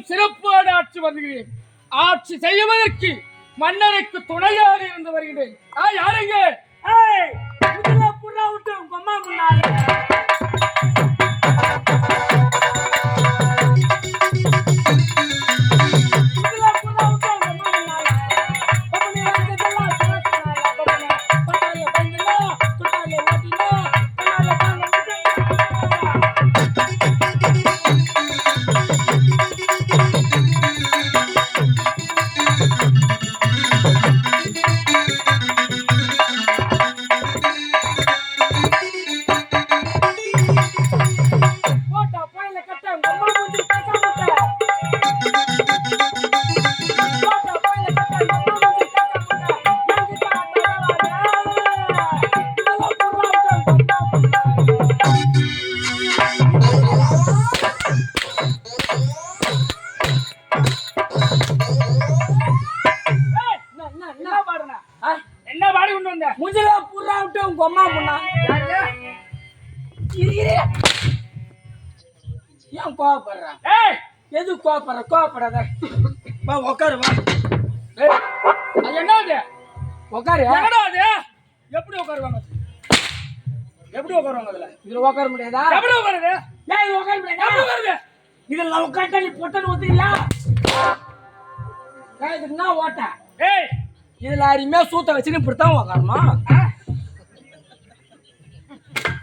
சிறப்பான ஆட்சி வருகிறேன். ஆட்சி செய்வதற்கு மன்னருக்கு துணையாக இருந்து வருகிறேன். யாருங்க? புறா விட்டு உங்க அம்மா முன்னாடி ஏன் கோவப்படுற? எது கோவப்படாத. வா உட்காரு. வா. அது என்னது? உட்காரு. என்னடா அது? எப்படி உட்காருவாங்க? எப்படி உட்காருவாங்க? இதுல உட்கார முடியாதா? எப்படி உட்காருது? ஏன் இது உட்கார முடியாதா? எப்படி உட்காருது? இதுல உட்கார்ந்தா நீ பொட்டன்னு ஒத்துக்கல. இதுன்னா ஓட்ட. இதுல அருமையா சூத்த வச்சுன்னு இப்படித்தான் உட்காரணும்.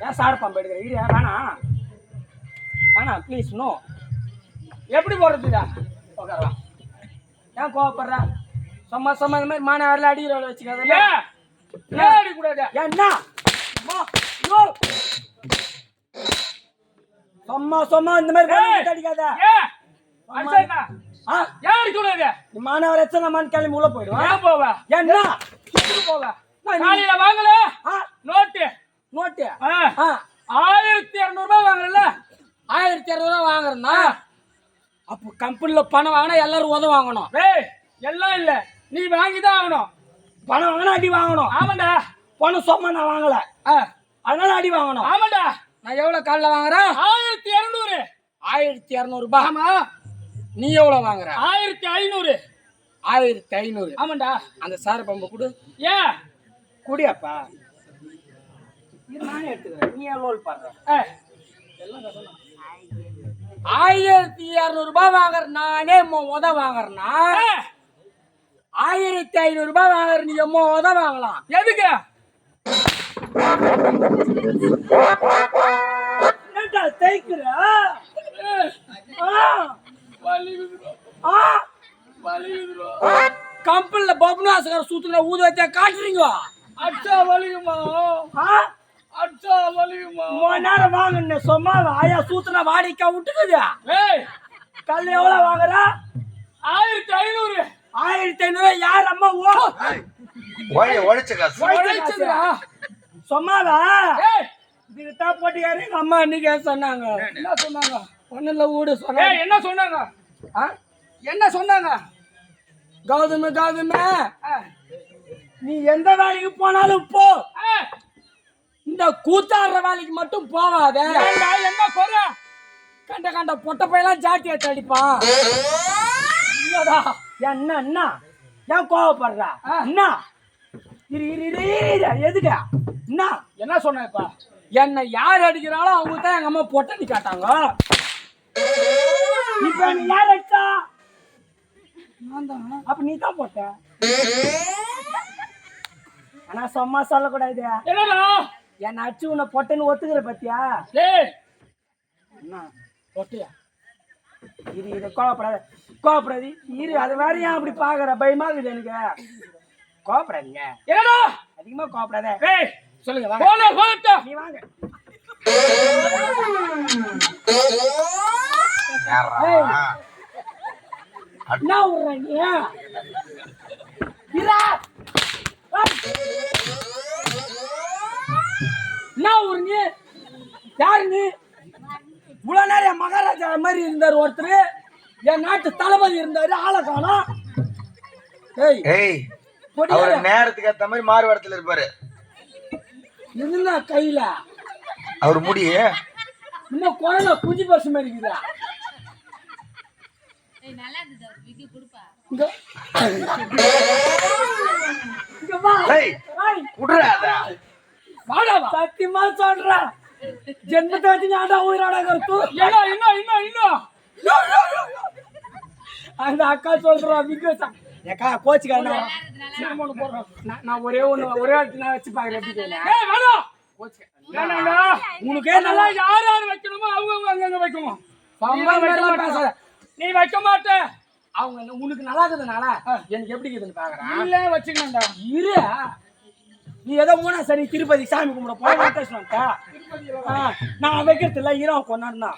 ஏன் சாடு பம்பு எடுக்கிற? இரு. வேணாம் ப்ளீஸ். நோ. எப்படி போடுறதுடா? உட்காரலாம். ஏன் கோவப்படுற? சும்மா இந்த மாதிரி மான வரல அடிக்கிற வேலை வச்சுக்காத. ஏன் அடிக்கூடாது? என்ன சும்மா இந்த மாதிரி அடிக்காத. மாணவர் எத்தனை கிளம்பி உள்ள போயிடுவான். ஏன் போவ? என்ன போவ? காலையில வாங்கல நோட்டு 1200 வாங்கல. 1200 வாங்குறா. அப்போ கம்பெனில பணம் வாங்கினா எல்லாரும் உதவ வாங்கணும். எல்லாம் இல்ல, நீ வாங்கிதான் ஆகணும். பணம் வாங்கினா அடி வாங்கணும். ஆமாண்டா. பணம் சும்மா நான் வாங்கல, அதனால அடி வாங்கணும். ஆமாண்டா. நான் எவ்வளவு காலில் வாங்குறேன்? 1200. 1200 ரூபாய். ஆமா. நீ எவ்வளவு வாங்குற? 1500. 1500. ஆமாண்டா. அந்த சார பம்பு கொடு. ஏன் குடியாப்பா? நானே எடுத்துக்கிறேன். நீ எவ்வளவு பாடுற? 1200 ரூபாய் வாங்குற நானே உத வாங்குறேன்னா 1500 ரூபாய் வாங்குற நீ உத வாங்கலாம். எதுக்கு? தேய்க்கிற கம்பெனில பப்னாசுக்கார சூத்துல ஊத வச்சா காட்டுறீங்க. அச்சா வலிக்குமா? அச்சா வலிக்குமா? 3 நேரம் வாங்க சும்மா ஆயா சூத்துல வாடிக்கா விட்டுக்குது. கல் எவ்வளவு வாங்குற? 1500. 1500 யார் அம்மா? சொன்னாவா? இதுதான் போட்டியாரு எங்க அம்மா இன்னைக்கு சொன்னாங்க. என்ன சொன்னாங்க? ஒண்ணுல ஊடு சொன்னாங்க. என்ன சொன்னாங்க? என்ன சொன்னாங்க? கௌதம நீ எந்த வேலைக்கு போனாலும் போ, இந்த கூத்தாடுற வேலைக்கு மட்டும் போவாத. என்ன போற? கண்ட பொட்ட பையெல்லாம் ஜாட்டியை தடிப்பான். என்ன ஏன் கோவப்படுறா? என்ன எதுக்கு? என்ன சொன்ன? இப்ப என்ன யார் அடிக்கிறாலும் அவங்க தான் எங்க அம்மா பொட்டன்னு கேட்டாங்க. இப்ப நீ யார் அடிச்சா? அப்ப நீ தான் போட்ட. ஆனா சும்மா சொல்லக்கூடாது. என்ன அடிச்சு உன்னை பொட்டன்னு ஒத்துக்கிற பத்தியா? என்ன பொட்டியா? இது கோவப்படாது. இரு, அது வேற ஏன் அப்படி பாக்குற? பயமா இருக்குது எனக்கு. கோவப்படாதீங்க. என்னடா அதிகமா கோவப்படாத. சொல்லுங்க. நீ வாங்க. என்ன விடுறீங்க? என்ன ஊருங்க? யாரு நீ? இவ்வளவு நேரம் மகாராஜா மாதிரி இருந்தாரு ஒருத்தர், என் நாட்டு தளபதி இருந்தாரு, ஆளை காணோம். நேரத்துக்கு ஏத்த மாதிரி மாறுவடத்துல இருப்பாரு. என்ன கையில அவர் முடி இன்னும் குழந்தை குஞ்சு பசு மாதிரி இருக்குதா? இங்க இங்க வா. ஏய், ஏய், விட்றா அத. வாடாவா சத்தியமா சொல்றேன் ஜென்மத்தை வச்சு ஞாடா உயிராடா கருத்து இன்னும் அந்த அக்கா சொல்றா விக்கா ஏக்கா கோச்சுக்காரனா நான் ஒரே இடத்துல நான் வச்சு பாக்குறேன் எப்படி கேளு. ஏய் வாடா கோச்சுக்காரனா உனக்கே நல்லா நல்லா யார் வைக்கணுமோ அவங்க அங்கங்க வைக்கணும் பேசாத. நீ வைக்க மாட்டே அவங்க உனக்கு நல்லா இருக்குதுனால எனக்கு எப்படி இருக்குதுன்னு பாக்குறேன். இல்ல வச்சுக்கணும்டா இரு நீ ஏதோ மூணா சரி திருப்பதி சாமி கும்பிட போய் நான் வைக்கிறது இல்ல ஈரோ கொண்டாடுனா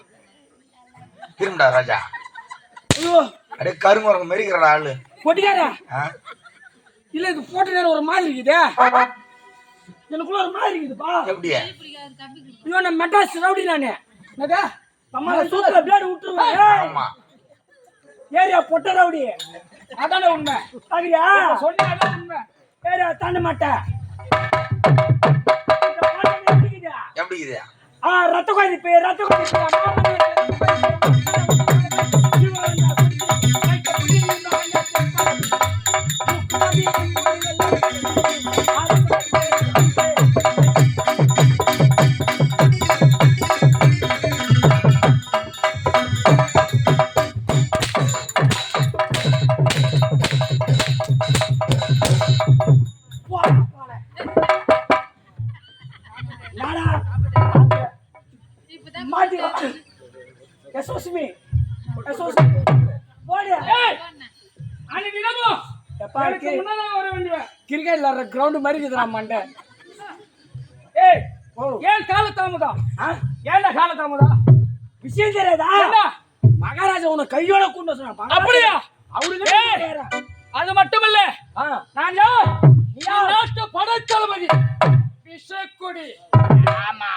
திரும்படா ராஜா. ஐயோ அப்படியே கருங்குரங்க மெரிக்கிறடா ஆளு. பொட்டிக்காரா ஆ? இல்ல இது போட்ட நேரம் ஒரு மாதிரி இருக்குதே எனக்குள்ள ஒரு மாதிரி இருக்குதுப்பா. எப்படி? ஐயோ நான் மெட்ராஸ் ரவுடி நானு என்னக்கா அம்மா சூத்துல பிளேடு விட்டுருவேன். ஆமா. ஏரியா பொட்ட ரவுடி அதானே உண்மை பாக்குறியா சொன்னா அதான் உண்மை ஏரியா தாண்ட மாட்டேன். எப்படி இது? ரத்த கோயிலுக்கு ரத்த கிரிக்கெட் விளையாடுற கிரவுண்ட் மாதிரி இருக்குதுடா மண்டை. ஏய் ஏன் கால தாமதம் ஏன்டா கால தாமதம் விஷயம் தெரியாதா? என்ன மகாராஜா உன்னை கையோட கூண்டு சொன்னா அப்படியா அவருக்கு அது மட்டுமல்ல நான் யார் நாட்டு படைத்தளபதி விஷக்குடி. ஆமா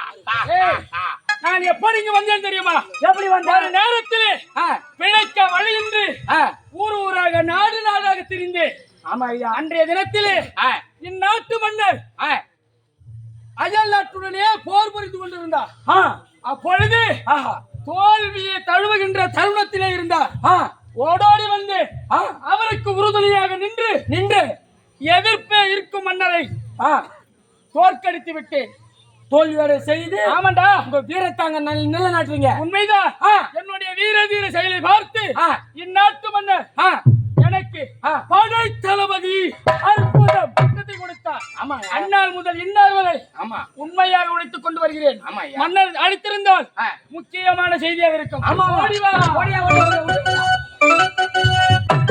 நான் எப்படி இங்க வந்தேன் தெரியுமா? எப்படி வந்த ஒரு நேரத்திலே பிழைக்க வழியின்றி ஊர் ஊராக நாடு நாடாக திரிந்தேன். ஆமா ஐயா அன்றைய தினத்திலே இந்நாட்டு மன்னர் அயல் நாட்டுடனே போர் புரிந்து கொண்டிருந்தார். அப்பொழுது தோல்வியை தழுவுகின்ற தருணத்திலே இருந்தார். ஓடோடி வந்து அவருக்கு உறுதுணையாக நின்று எதிர்ப்பே இருக்கும் மன்னரை தோற்கடித்து விட்டேன். தோல்வியோட செய்து ஆமாண்டா உங்க வீரத்தாங்க நிலைநாட்டுறீங்க. உண்மைதான். என்னுடைய வீர தீர செயலை பார்த்து இந்நாட்டு மன்னர் எனக்கு படை தளபதி அற்புதம் பட்டத்தை கொடுத்தார். அந்நாள் முதல் இந்நாள் வரை உண்மையாக உழைத்துக் கொண்டு வருகிறேன். மன்னர் அளித்திருந்தால் முக்கியமான செய்தியாக இருக்கும். ஓடிவா